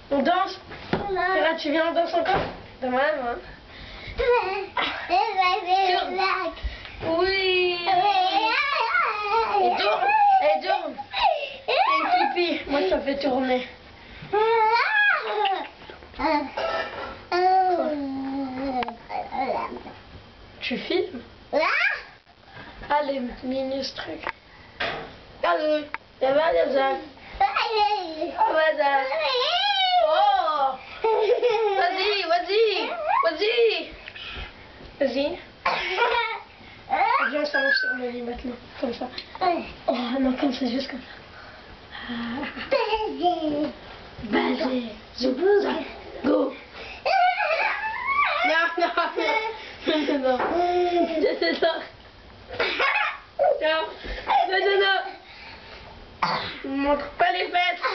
On danse. Là, tu viens, on danse encore. Donne-moi la main. Oui. Et tourne. Et tourne. Et pipi. Moi, ça fait tourner. Tu filmes? Allez, minus truc. Allez, ça va, ça. Oh, vas-y, vas-y, vas-y. Vas-y. Viens, on s'allonge sur le lit maintenant, comme ça. Oh non, comme ça, juste comme ça. Vas-y, Zouza, go. Non, non, non, non, c'est ça. Non, non, non, non. Montre pas les fesses.